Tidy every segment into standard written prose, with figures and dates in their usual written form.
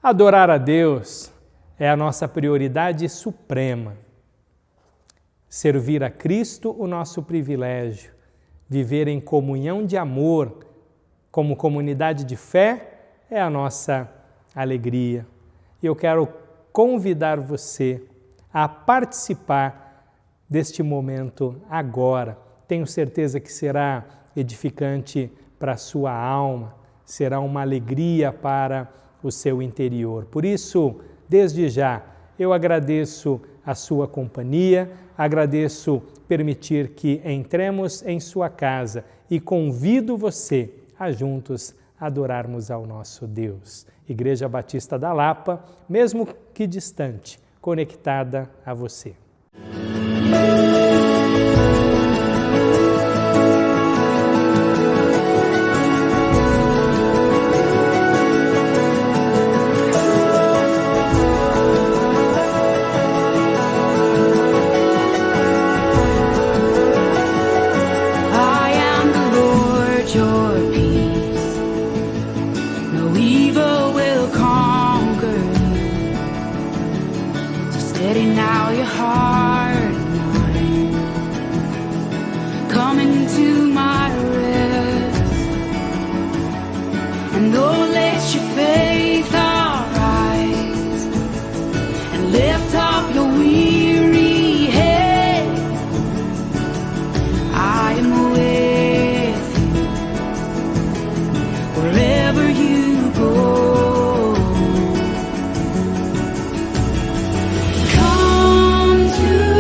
Adorar a Deus é a nossa prioridade suprema. Servir a Cristo, o nosso privilégio. Viver em comunhão de amor, como comunidade de fé, é a nossa alegria. E eu quero convidar você a participar deste momento agora. Tenho certeza que será edificante para a sua alma, será uma alegria para o seu interior. Por isso, desde já, eu agradeço a sua companhia, agradeço permitir que entremos em sua casa e convido você a juntos adorarmos ao nosso Deus. Igreja Batista da Lapa, mesmo que distante, conectada a você. Steady now your heart and mind. Come into my rest. And oh, let your faith arise and lift up your weary head. I am with you wherever you go. To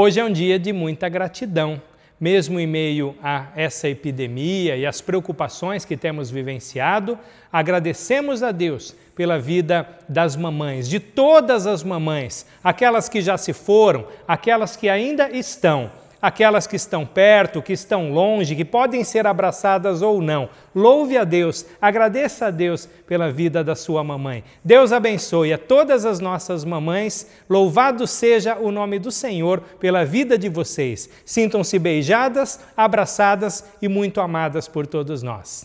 Hoje é um dia de muita gratidão. Mesmo em meio a essa epidemia e as preocupações que temos vivenciado, agradecemos a Deus pela vida das mamães, de todas as mamães, aquelas que já se foram, aquelas que ainda estão, aquelas que estão perto, que estão longe, que podem ser abraçadas ou não. Louve a Deus, agradeça a Deus pela vida da sua mamãe. Deus abençoe a todas as nossas mamães. Louvado seja o nome do Senhor pela vida de vocês. Sintam-se beijadas, abraçadas e muito amadas por todos nós.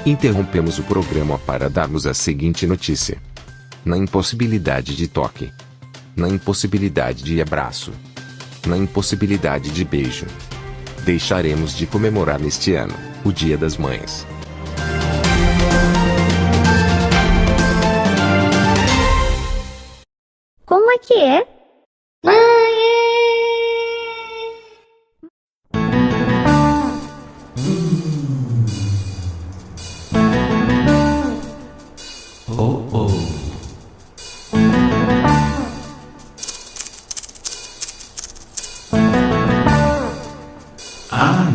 Interrompemos o programa para darmos a seguinte notícia. Na impossibilidade de toque. Na impossibilidade de abraço. Na impossibilidade de beijo. Deixaremos de comemorar neste ano, o Dia das Mães. Como é que é?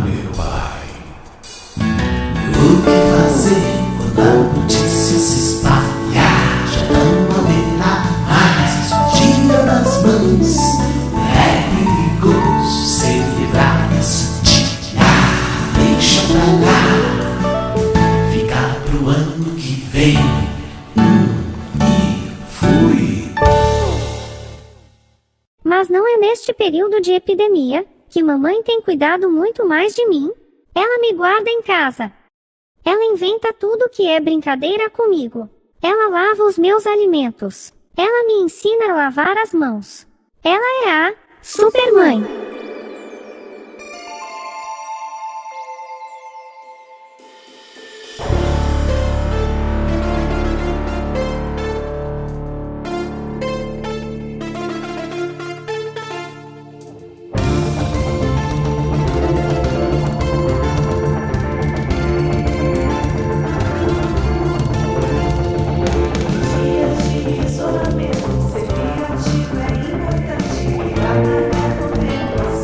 Meu pai, o que fazer quando a notícia se espalhar? Já não haverá mais o Dia das Mães. É perigoso celebrar esse dia. Deixa pra lá, fica pro ano que vem. E fui. Mas não é neste período de epidemia que mamãe tem cuidado muito mais de mim. Ela me guarda em casa. Ela inventa tudo que é brincadeira comigo. Ela lava os meus alimentos. Ela me ensina a lavar as mãos. Ela é a Supermãe. Isolamento, ser criativo é importante. Trabalhar com tempo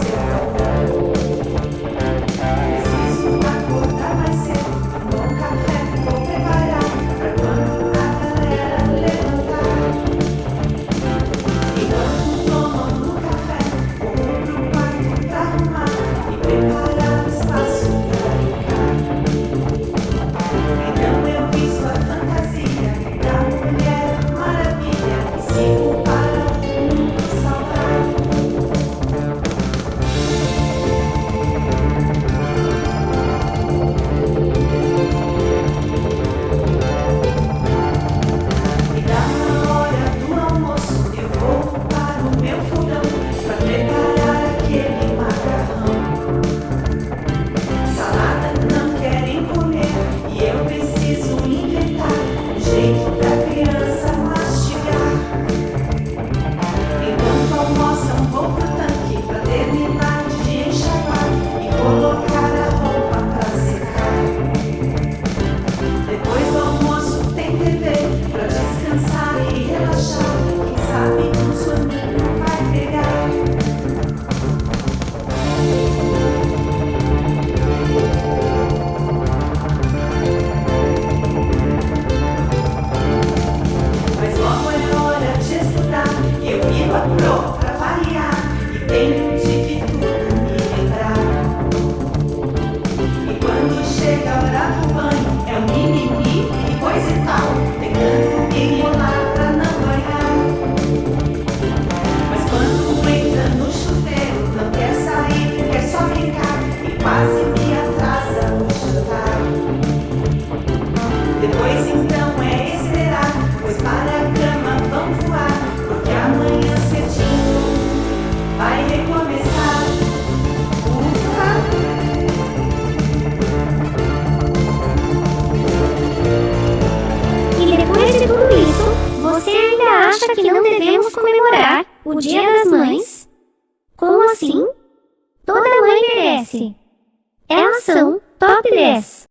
acha que não devemos comemorar o Dia das Mães? Como assim? Toda mãe merece. Elas são top 10.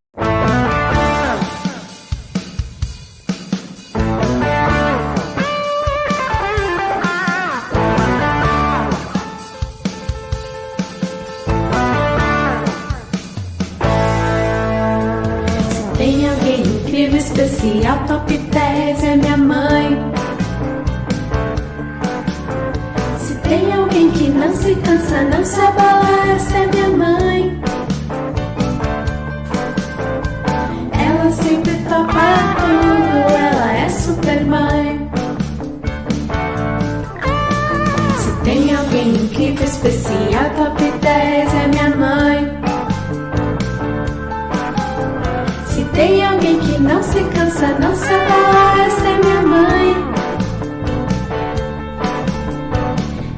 Tem alguém incrível, especial, top 10 é minha mãe. Se tem alguém que não se cansa, não se abala, essa é minha mãe. Ela sempre topa tudo, ela é super mãe. Se tem alguém incrível, especial, top 10 é minha mãe. Se tem alguém que não se cansa, não se abala, essa é minha mãe.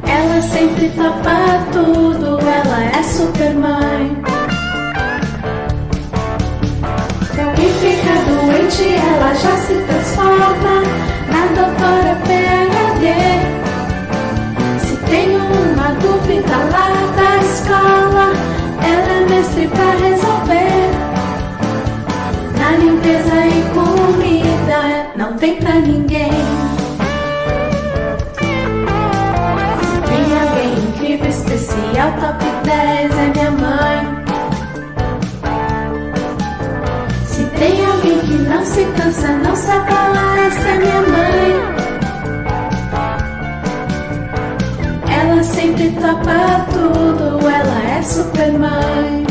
Ela sempre topa tudo, ela é super mãe. Se alguém fica doente, ela já se transforma na doutora PhD. Se tem uma dúvida lá da escola, ela é mestre pra resolver. Na limpeza e comida não tem pra ninguém. Se tem alguém incrível, especial, top 10 é minha mãe. Se tem alguém que não se cansa, não se abala, essa é minha mãe. Ela sempre topa tudo, ela é super mãe.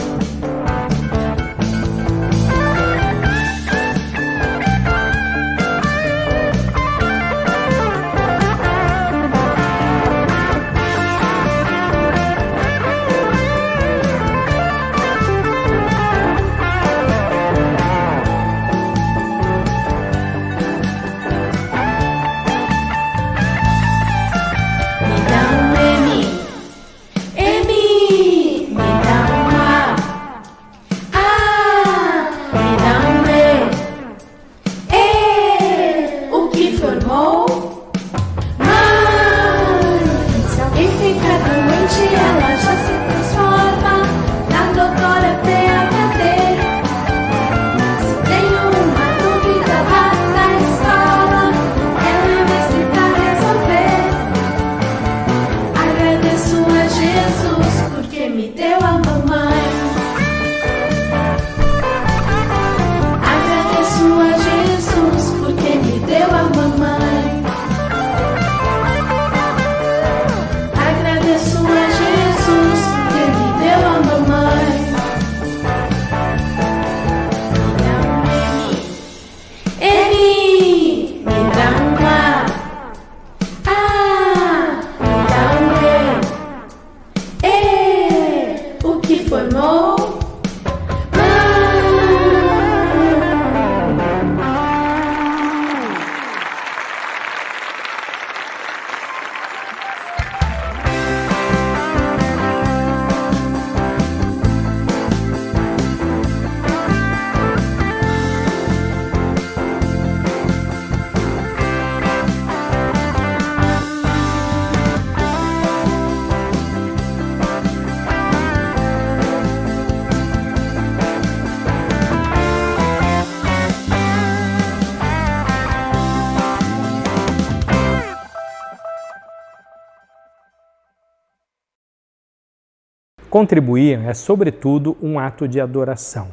Contribuir é, sobretudo, um ato de adoração.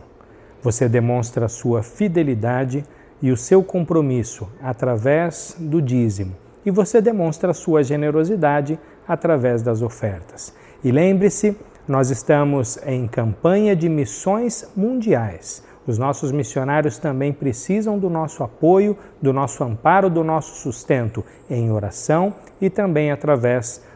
Você demonstra a sua fidelidade e o seu compromisso através do dízimo, e você demonstra a sua generosidade através das ofertas. E lembre-se, nós estamos em campanha de missões mundiais. Os nossos missionários também precisam do nosso apoio, do nosso amparo, do nosso sustento em oração e também através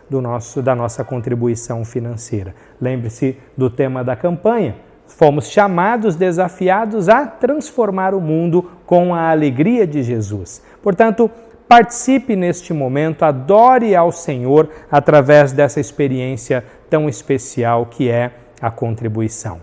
da nossa contribuição financeira. Lembre-se do tema da campanha. Fomos chamados, desafiados a transformar o mundo com a alegria de Jesus. Portanto, participe neste momento, adore ao Senhor através dessa experiência tão especial que é a contribuição.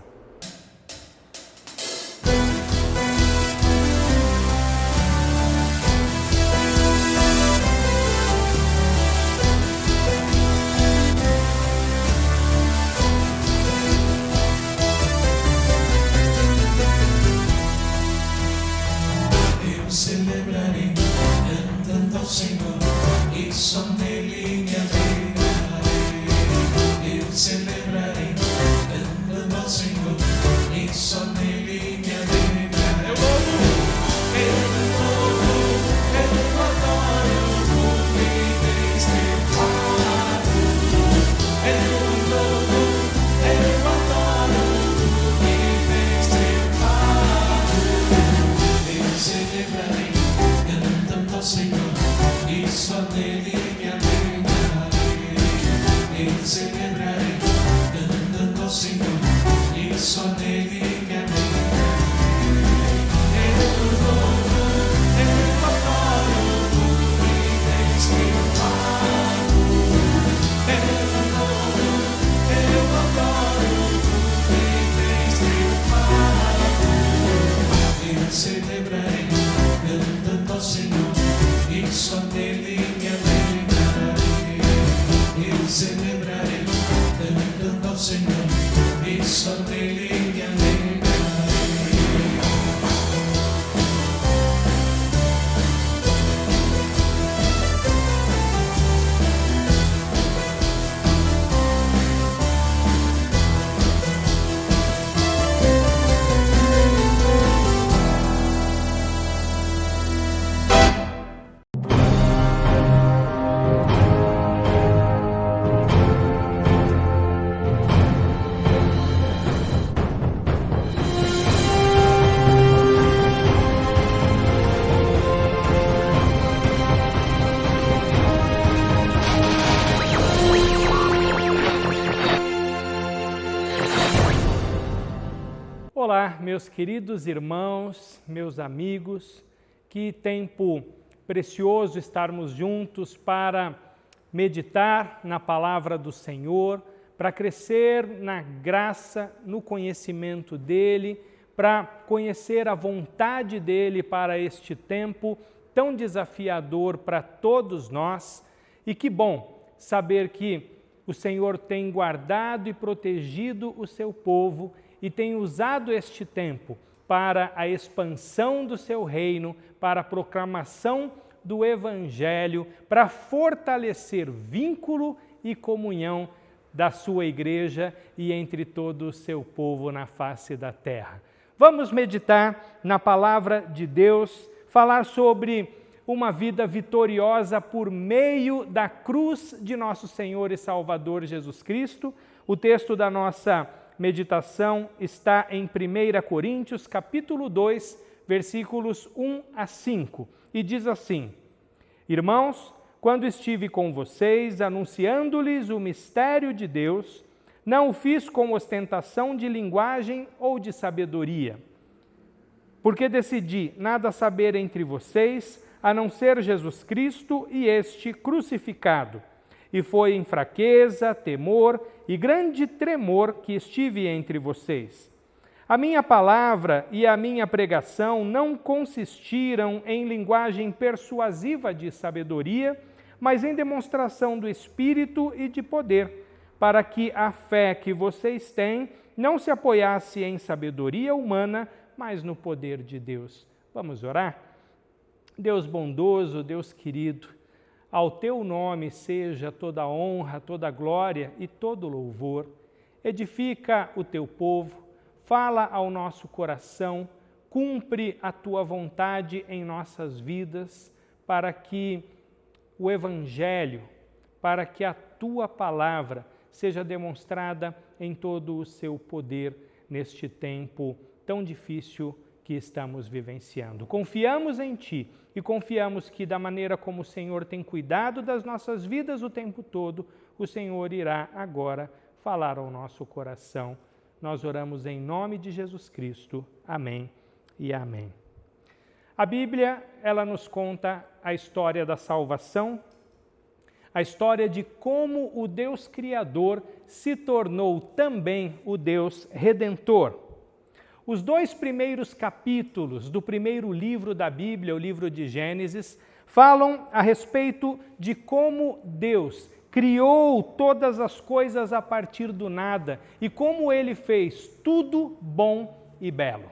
Olá, meus queridos irmãos, meus amigos, que tempo precioso estarmos juntos para meditar na palavra do Senhor, para crescer na graça, no conhecimento dEle, para conhecer a vontade dEle para este tempo tão desafiador para todos nós. E que bom saber que o Senhor tem guardado e protegido o seu povo e tem usado este tempo para a expansão do seu reino, para a proclamação do Evangelho, para fortalecer vínculo e comunhão da sua igreja e entre todo o seu povo na face da terra. Vamos meditar na palavra de Deus, falar sobre uma vida vitoriosa por meio da cruz de nosso Senhor e Salvador Jesus Cristo. O texto da nossa meditação está em 1 Coríntios, capítulo 2, versículos 1 a 5, e diz assim: Irmãos, quando estive com vocês, anunciando-lhes o mistério de Deus, não o fiz com ostentação de linguagem ou de sabedoria, porque decidi nada saber entre vocês, a não ser Jesus Cristo e este crucificado. E foi em fraqueza, temor e grande tremor que estive entre vocês. A minha palavra e a minha pregação não consistiram em linguagem persuasiva de sabedoria, mas em demonstração do Espírito e de poder, para que a fé que vocês têm não se apoiasse em sabedoria humana, mas no poder de Deus. Vamos orar? Deus bondoso, Deus querido, ao teu nome seja toda honra, toda glória e todo louvor. Edifica o teu povo, fala ao nosso coração, cumpre a tua vontade em nossas vidas, para que o Evangelho, para que a tua palavra seja demonstrada em todo o seu poder neste tempo tão difícil que estamos vivenciando. Confiamos em Ti e confiamos que da maneira como o Senhor tem cuidado das nossas vidas o tempo todo, o Senhor irá agora falar ao nosso coração. Nós oramos em nome de Jesus Cristo. Amém e amém. A Bíblia, ela nos conta a história da salvação, a história de como o Deus Criador se tornou também o Deus Redentor. Os 2 primeiros capítulos do primeiro livro da Bíblia, o livro de Gênesis, falam a respeito de como Deus criou todas as coisas a partir do nada e como Ele fez tudo bom e belo.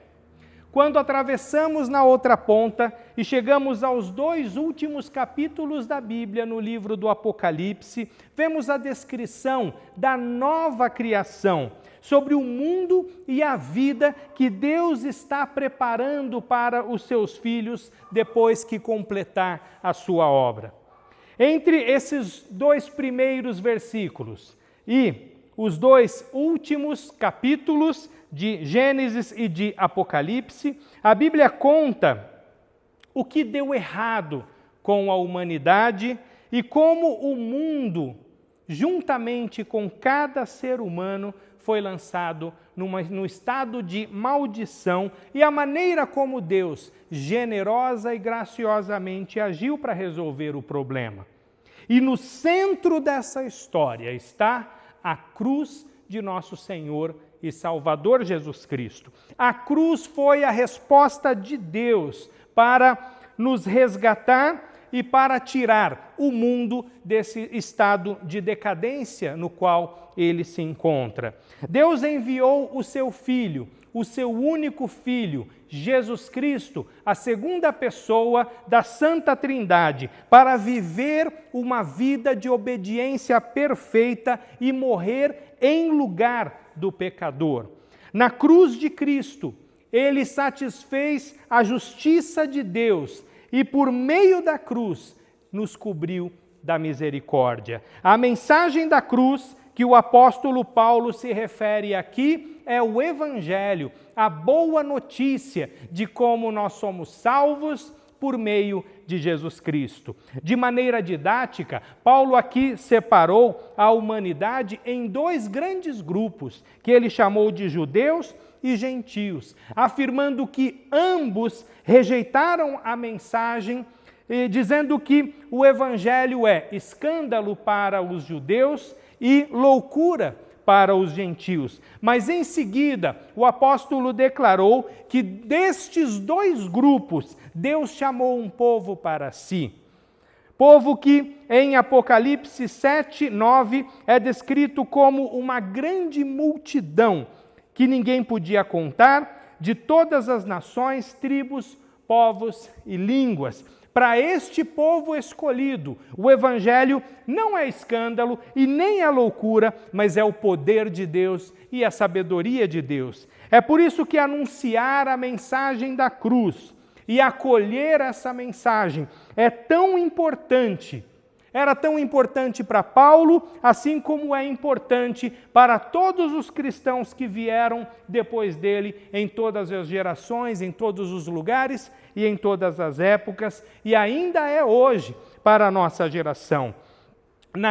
Quando atravessamos na outra ponta e chegamos aos 2 últimos capítulos da Bíblia, no livro do Apocalipse, vemos a descrição da nova criação, sobre o mundo e a vida que Deus está preparando para os seus filhos depois que completar a sua obra. Entre esses 2 primeiros versículos e os 2 últimos capítulos de Gênesis e de Apocalipse, a Bíblia conta o que deu errado com a humanidade e como o mundo, juntamente com cada ser humano, foi lançado no estado de maldição e a maneira como Deus, generosa e graciosamente, agiu para resolver o problema. E no centro dessa história está a cruz de nosso Senhor e Salvador Jesus Cristo. A cruz foi a resposta de Deus para nos resgatar e para tirar o mundo desse estado de decadência no qual ele se encontra. Deus enviou o seu Filho, o seu único Filho, Jesus Cristo, a segunda pessoa da Santa Trindade, para viver uma vida de obediência perfeita e morrer em lugar do pecador. Na cruz de Cristo, ele satisfez a justiça de Deus e, por meio da cruz, nos cobriu da misericórdia. A mensagem da cruz que o apóstolo Paulo se refere aqui é o Evangelho, a boa notícia de como nós somos salvos por meio de Jesus Cristo. De maneira didática, Paulo aqui separou a humanidade em 2 grandes grupos, que ele chamou de judeus e gentios, afirmando que ambos rejeitaram a mensagem, dizendo que o evangelho é escândalo para os judeus e loucura para os gentios. Mas em seguida, o apóstolo declarou que destes dois grupos, Deus chamou um povo para si. Povo que em Apocalipse 7, 9 é descrito como uma grande multidão que ninguém podia contar, de todas as nações, tribos, povos e línguas. Para este povo escolhido, o evangelho não é escândalo e nem é loucura, mas é o poder de Deus e a sabedoria de Deus. É por isso que anunciar a mensagem da cruz e acolher essa mensagem é tão importante. Era tão importante para Paulo, assim como é importante para todos os cristãos que vieram depois dele, em todas as gerações, em todos os lugares e em todas as épocas, e ainda é hoje para a nossa geração.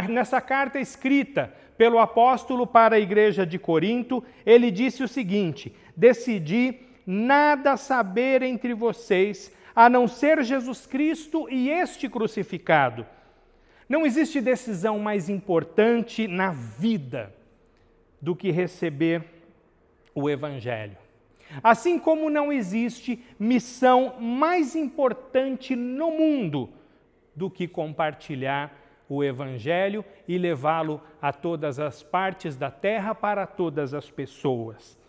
Nessa carta escrita pelo apóstolo para a igreja de Corinto, ele disse o seguinte: decidi nada saber entre vocês, a não ser Jesus Cristo e este crucificado. Não existe decisão mais importante na vida do que receber o Evangelho. Assim como não existe missão mais importante no mundo do que compartilhar o Evangelho e levá-lo a todas as partes da terra para todas as pessoas.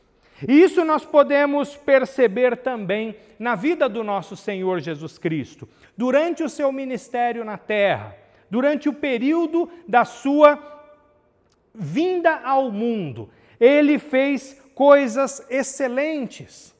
E isso nós podemos perceber também na vida do nosso Senhor Jesus Cristo, durante o seu ministério na terra, durante o período da sua vinda ao mundo. Ele fez coisas excelentes.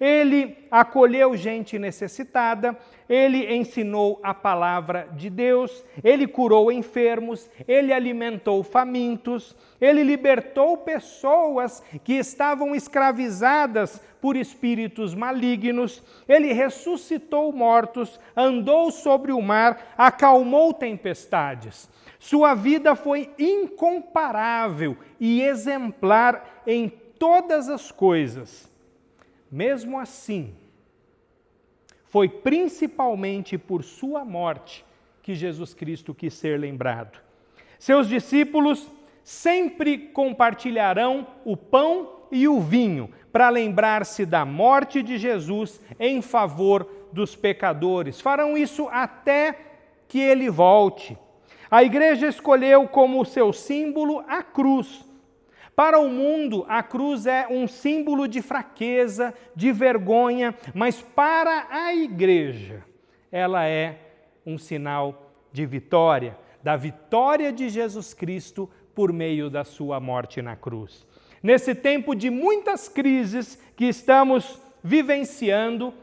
Ele acolheu gente necessitada, ele ensinou a palavra de Deus, ele curou enfermos, ele alimentou famintos, ele libertou pessoas que estavam escravizadas por espíritos malignos, ele ressuscitou mortos, andou sobre o mar, acalmou tempestades. Sua vida foi incomparável e exemplar em todas as coisas. Mesmo assim, foi principalmente por sua morte que Jesus Cristo quis ser lembrado. Seus discípulos sempre compartilharão o pão e o vinho para lembrar-se da morte de Jesus em favor dos pecadores. Farão isso até que ele volte. A igreja escolheu como seu símbolo a cruz. Para o mundo, a cruz é um símbolo de fraqueza, de vergonha, mas para a igreja, ela é um sinal de vitória, da vitória de Jesus Cristo por meio da sua morte na cruz. Nesse tempo de muitas crises que estamos vivenciando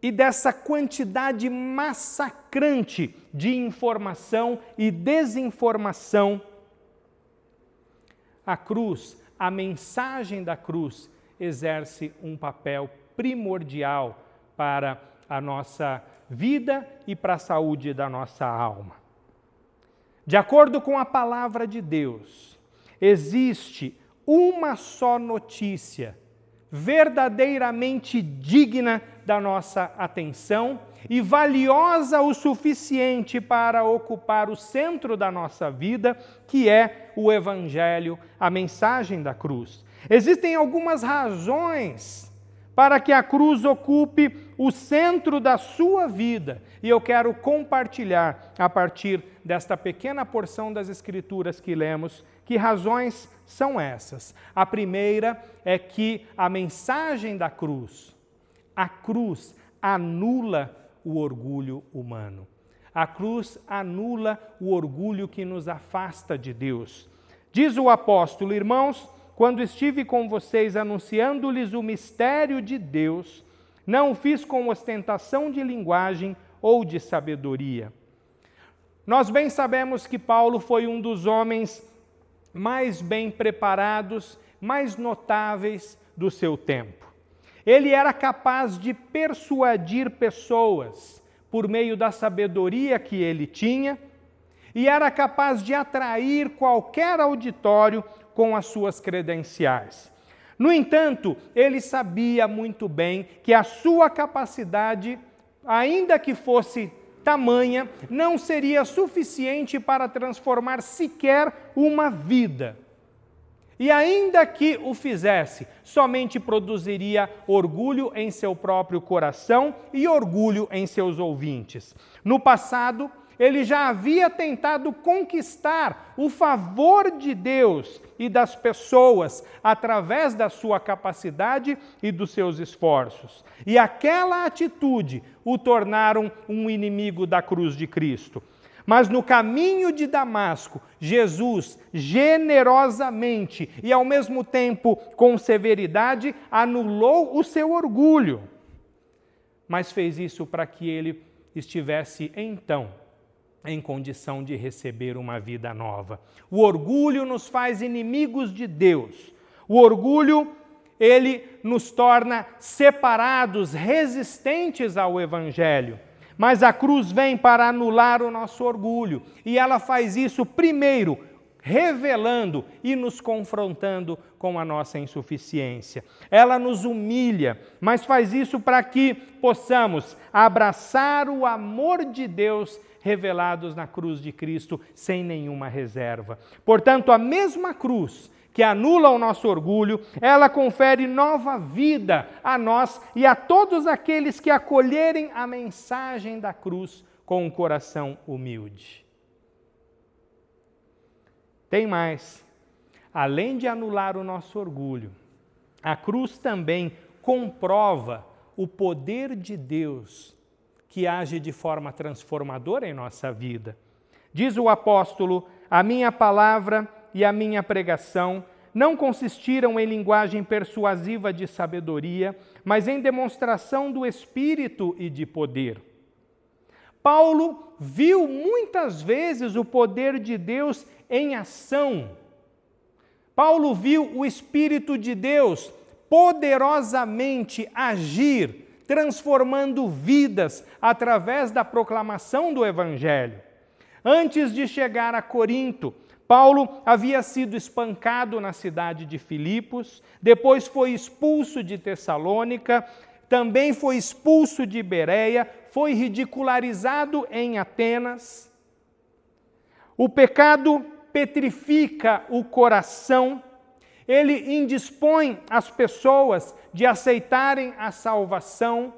e dessa quantidade massacrante de informação e desinformação, a cruz, a mensagem da cruz, exerce um papel primordial para a nossa vida e para a saúde da nossa alma. De acordo com a palavra de Deus, existe uma só notícia verdadeiramente digna da nossa atenção e valiosa o suficiente para ocupar o centro da nossa vida, que é o Evangelho, a mensagem da cruz. Existem algumas razões para que a cruz ocupe o centro da sua vida, e eu quero compartilhar, a partir desta pequena porção das Escrituras que lemos, que razões são essas. A primeira é que a mensagem da cruz, a cruz anula o orgulho humano. A cruz anula o orgulho que nos afasta de Deus. Diz o apóstolo: irmãos, quando estive com vocês anunciando-lhes o mistério de Deus, não o fiz com ostentação de linguagem ou de sabedoria. Nós bem sabemos que Paulo foi um dos homens mais bem preparados, mais notáveis do seu tempo. Ele era capaz de persuadir pessoas por meio da sabedoria que ele tinha e era capaz de atrair qualquer auditório com as suas credenciais. No entanto, ele sabia muito bem que a sua capacidade, ainda que fosse tamanha, não seria suficiente para transformar sequer uma vida. E ainda que o fizesse, somente produziria orgulho em seu próprio coração e orgulho em seus ouvintes. No passado, ele já havia tentado conquistar o favor de Deus e das pessoas através da sua capacidade e dos seus esforços. E aquela atitude o tornaram um inimigo da cruz de Cristo. Mas no caminho de Damasco, Jesus generosamente e ao mesmo tempo com severidade anulou o seu orgulho. Mas fez isso para que ele estivesse então em condição de receber uma vida nova. O orgulho nos faz inimigos de Deus. O orgulho, ele nos torna separados, resistentes ao Evangelho. Mas a cruz vem para anular o nosso orgulho. E ela faz isso primeiro, revelando e nos confrontando com a nossa insuficiência. Ela nos humilha, mas faz isso para que possamos abraçar o amor de Deus revelados na cruz de Cristo sem nenhuma reserva. Portanto, a mesma cruz que anula o nosso orgulho, ela confere nova vida a nós e a todos aqueles que acolherem a mensagem da cruz com um coração humilde. Tem mais. Além de anular o nosso orgulho, a cruz também comprova o poder de Deus que age de forma transformadora em nossa vida. Diz o apóstolo: a minha palavra e a minha pregação não consistiram em linguagem persuasiva de sabedoria, mas em demonstração do Espírito e de poder. Paulo viu muitas vezes o poder de Deus em ação. Paulo viu o Espírito de Deus poderosamente agir, transformando vidas através da proclamação do Evangelho. Antes de chegar a Corinto, Paulo havia sido espancado na cidade de Filipos, depois foi expulso de Tessalônica, também foi expulso de Bereia, foi ridicularizado em Atenas. O pecado petrifica o coração, ele indispõe as pessoas de aceitarem a salvação,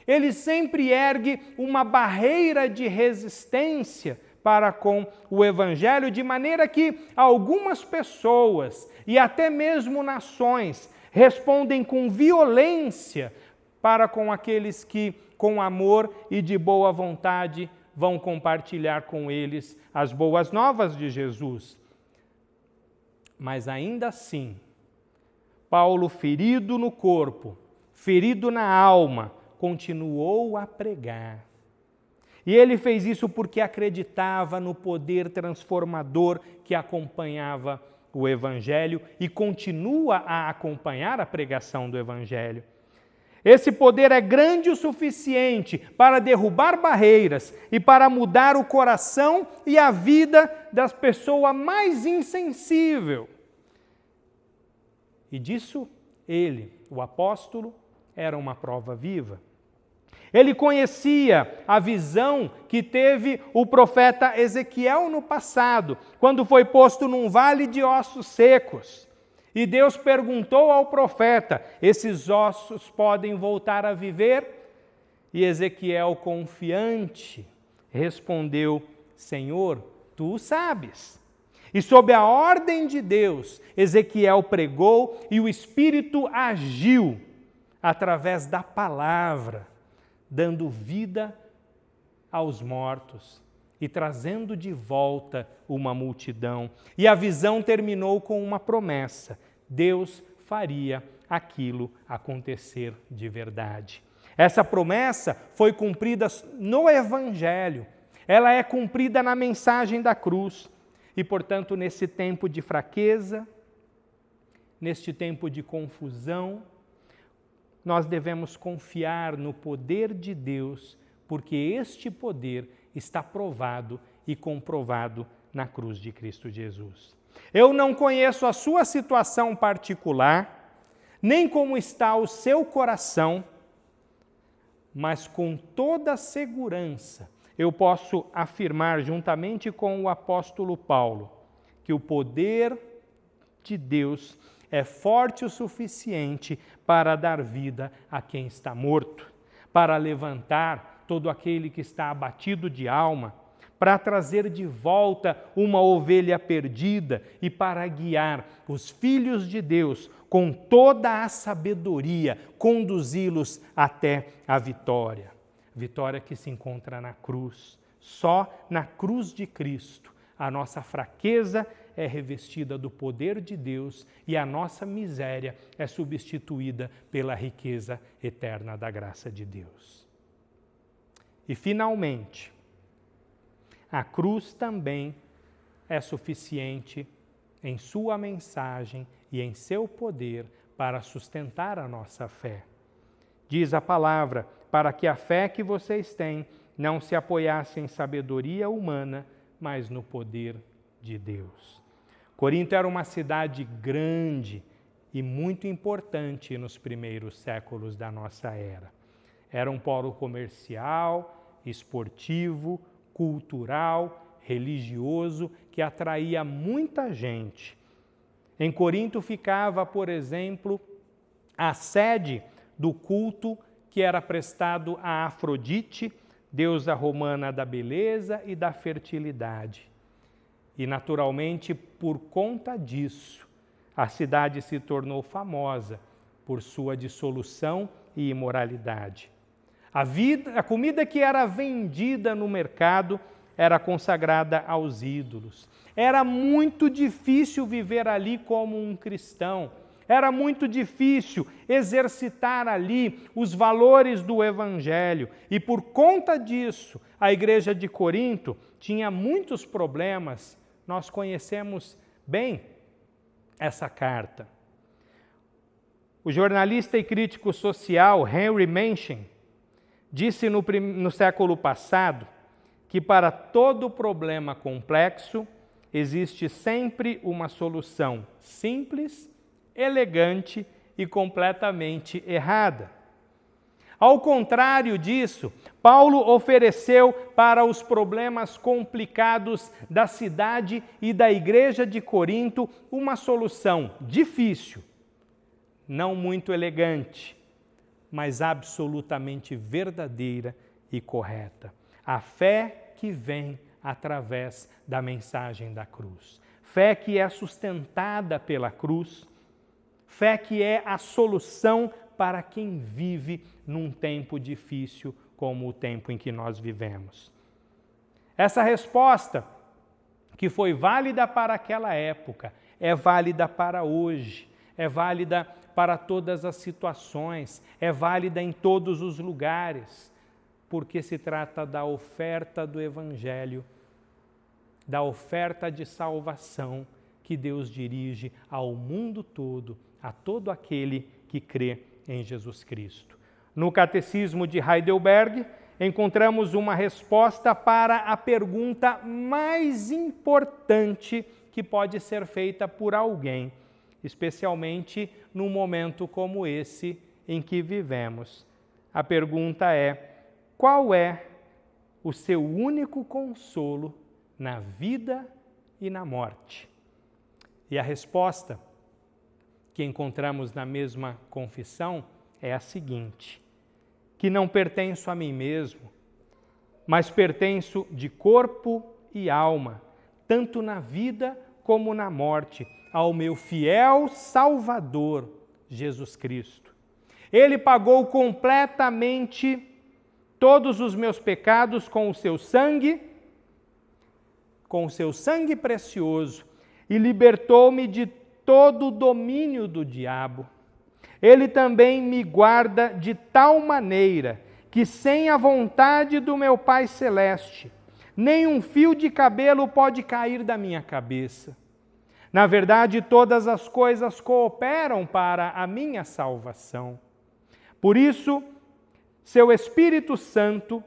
ele sempre ergue uma barreira de resistência para com o Evangelho, de maneira que algumas pessoas e até mesmo nações respondem com violência para com aqueles que, com amor e de boa vontade, vão compartilhar com eles as boas novas de Jesus. Mas ainda assim, Paulo, ferido no corpo, ferido na alma, continuou a pregar. E ele fez isso porque acreditava no poder transformador que acompanhava o Evangelho e continua a acompanhar a pregação do Evangelho. Esse poder é grande o suficiente para derrubar barreiras e para mudar o coração e a vida das pessoas mais insensíveis. E disso ele, o apóstolo, era uma prova viva. Ele conhecia a visão que teve o profeta Ezequiel no passado, quando foi posto num vale de ossos secos. E Deus perguntou ao profeta: esses ossos podem voltar a viver? E Ezequiel, confiante, respondeu: Senhor, tu o sabes. E sob a ordem de Deus, Ezequiel pregou e o Espírito agiu através da palavra, dando vida aos mortos e trazendo de volta uma multidão. E a visão terminou com uma promessa: Deus faria aquilo acontecer de verdade. Essa promessa foi cumprida no Evangelho, ela é cumprida na mensagem da cruz. E, portanto, nesse tempo de fraqueza, neste tempo de confusão, nós devemos confiar no poder de Deus, porque este poder está provado e comprovado na cruz de Cristo Jesus. Eu não conheço a sua situação particular, nem como está o seu coração, mas com toda a segurança eu posso afirmar, juntamente com o apóstolo Paulo, que o poder de Deus é forte o suficiente para dar vida a quem está morto, para levantar todo aquele que está abatido de alma, para trazer de volta uma ovelha perdida e para guiar os filhos de Deus com toda a sabedoria, conduzi-los até a vitória. Vitória que se encontra na cruz. Só na cruz de Cristo a nossa fraqueza é revestida do poder de Deus e a nossa miséria é substituída pela riqueza eterna da graça de Deus. E, finalmente, a cruz também é suficiente em sua mensagem e em seu poder para sustentar a nossa fé. Diz a palavra, para que a fé que vocês têm não se apoiasse em sabedoria humana, mas no poder de Deus. Corinto era uma cidade grande e muito importante nos primeiros séculos da nossa era. Era um polo comercial, esportivo, cultural, religioso, que atraía muita gente. Em Corinto ficava, por exemplo, a sede do culto que era prestado a Afrodite, deusa romana da beleza e da fertilidade. E, naturalmente, por conta disso, a cidade se tornou famosa por sua dissolução e imoralidade. A comida que era vendida no mercado era consagrada aos ídolos. Era muito difícil viver ali como um cristão. Era muito difícil exercitar ali os valores do Evangelho. E por conta disso, a igreja de Corinto tinha muitos problemas. Nós conhecemos bem essa carta. O jornalista e crítico social Henry Mencken disse no século passado que para todo problema complexo existe sempre uma solução simples, elegante e completamente errada. Ao contrário disso, Paulo ofereceu para os problemas complicados da cidade e da igreja de Corinto uma solução difícil, não muito elegante, mas absolutamente verdadeira e correta. A fé que vem através da mensagem da cruz. Fé que é sustentada pela cruz. Fé que é a solução para quem vive num tempo difícil como o tempo em que nós vivemos. Essa resposta, que foi válida para aquela época, é válida para hoje, é válida para todas as situações, é válida em todos os lugares, porque se trata da oferta do Evangelho, da oferta de salvação que Deus dirige ao mundo todo, a todo aquele que crê em Jesus Cristo. No Catecismo de Heidelberg, encontramos uma resposta para a pergunta mais importante que pode ser feita por alguém, especialmente num momento como esse em que vivemos. A pergunta é: qual é o seu único consolo na vida e na morte? E a resposta que encontramos na mesma confissão é a seguinte: que não pertenço a mim mesmo, mas pertenço de corpo e alma, tanto na vida como na morte, ao meu fiel Salvador, Jesus Cristo. Ele pagou completamente todos os meus pecados com o seu sangue precioso, e libertou-me de todo o domínio do diabo. Ele também me guarda de tal maneira que, sem a vontade do meu Pai Celeste, nem um fio de cabelo pode cair da minha cabeça. Na verdade, todas as coisas cooperam para a minha salvação. Por isso, seu Espírito Santo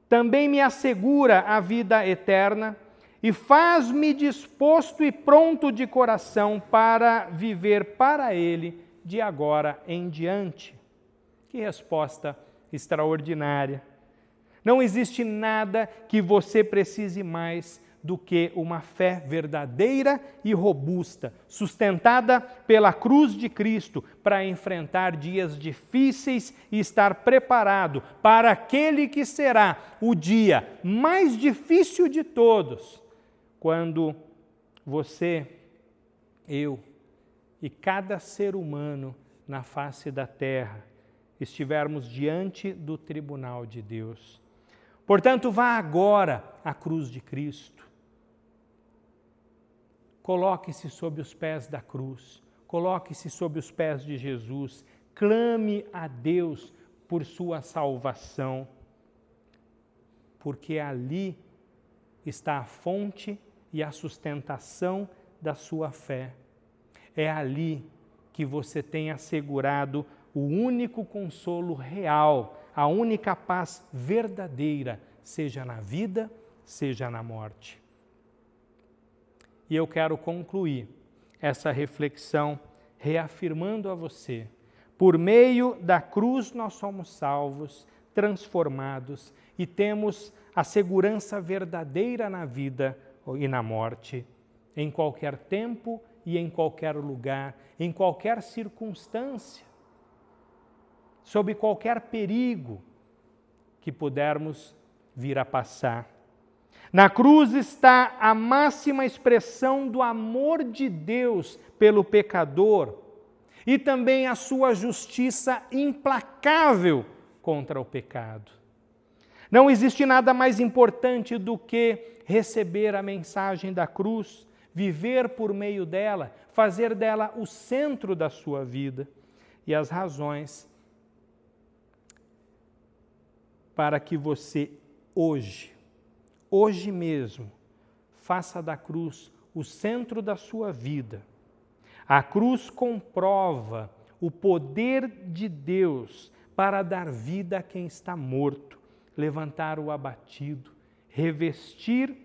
também me assegura a vida eterna e faz-me disposto e pronto de coração para viver para Ele de agora em diante. Que resposta extraordinária! Não existe nada que você precise mais do que uma fé verdadeira e robusta, sustentada pela cruz de Cristo, para enfrentar dias difíceis e estar preparado para aquele que será o dia mais difícil de todos, quando você, eu e cada ser humano na face da terra estivermos diante do tribunal de Deus. Portanto, vá agora à cruz de Cristo. Coloque-se sob os pés da cruz, coloque-se sob os pés de Jesus, clame a Deus por sua salvação, porque ali está a fonte e a sustentação da sua fé. É ali que você tem assegurado o único consolo real, a única paz verdadeira, seja na vida, seja na morte. E eu quero concluir essa reflexão reafirmando a você: por meio da cruz nós somos salvos, transformados e temos a segurança verdadeira na vida e na morte, em qualquer tempo e em qualquer lugar, em qualquer circunstância, sob qualquer perigo que pudermos vir a passar. Na cruz está a máxima expressão do amor de Deus pelo pecador e também a sua justiça implacável contra o pecado. Não existe nada mais importante do que receber a mensagem da cruz, viver por meio dela, fazer dela o centro da sua vida. E as razões para que você hoje mesmo, faça da cruz o centro da sua vida. A cruz comprova o poder de Deus para dar vida a quem está morto, levantar o abatido, revestir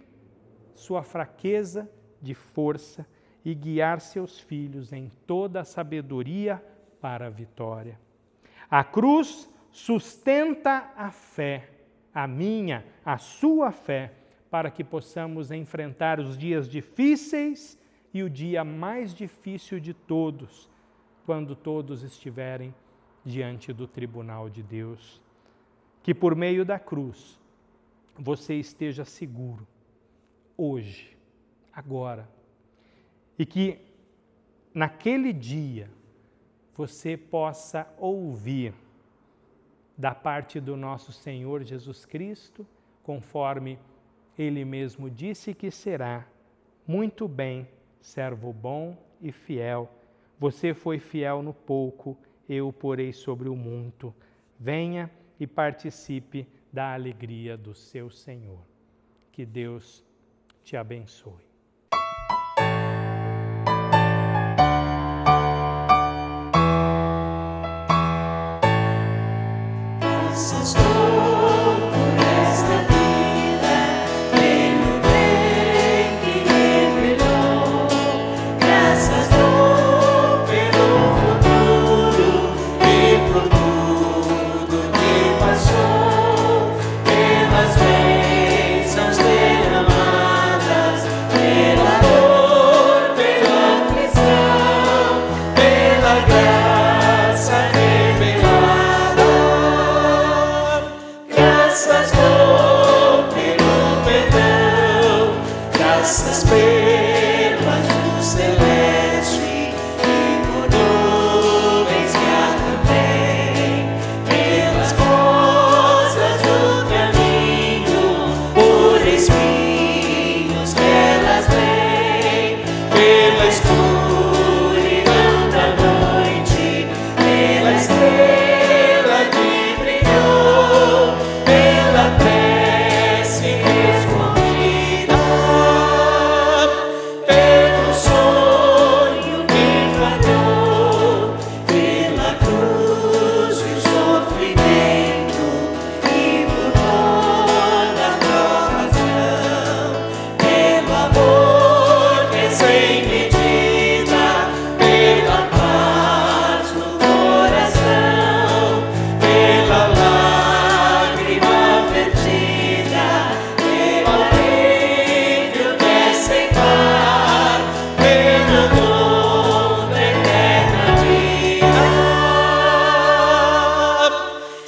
sua fraqueza de força e guiar seus filhos em toda a sabedoria para a vitória. A cruz sustenta a fé, a minha, a sua fé, para que possamos enfrentar os dias difíceis e o dia mais difícil de todos, quando todos estiverem diante do tribunal de Deus. Que por meio da cruz você esteja seguro, hoje, agora, e que naquele dia você possa ouvir da parte do nosso Senhor Jesus Cristo, conforme Ele mesmo disse que será: muito bem, servo bom e fiel. Você foi fiel no pouco, eu o porei sobre o muito. Venha e participe da alegria do seu Senhor. Que Deus te abençoe. Pelas bênçãos derramadas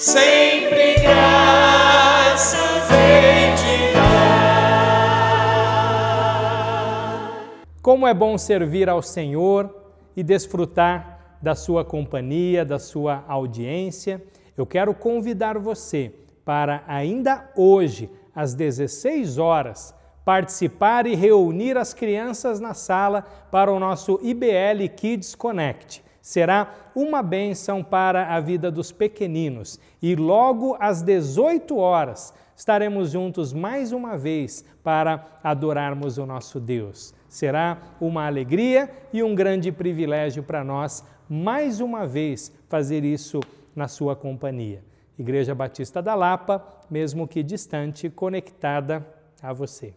sempre graças hei de dar. Como é bom servir ao Senhor e desfrutar da sua companhia, da sua audiência. Eu quero convidar você para ainda hoje, às 16 horas, participar e reunir as crianças na sala para o nosso IBL Kids Connect. Será uma bênção para a vida dos pequeninos. E logo às 18 horas estaremos juntos mais uma vez para adorarmos o nosso Deus. Será uma alegria e um grande privilégio para nós, mais uma vez, fazer isso na sua companhia. Igreja Batista da Lapa, mesmo que distante, conectada a você.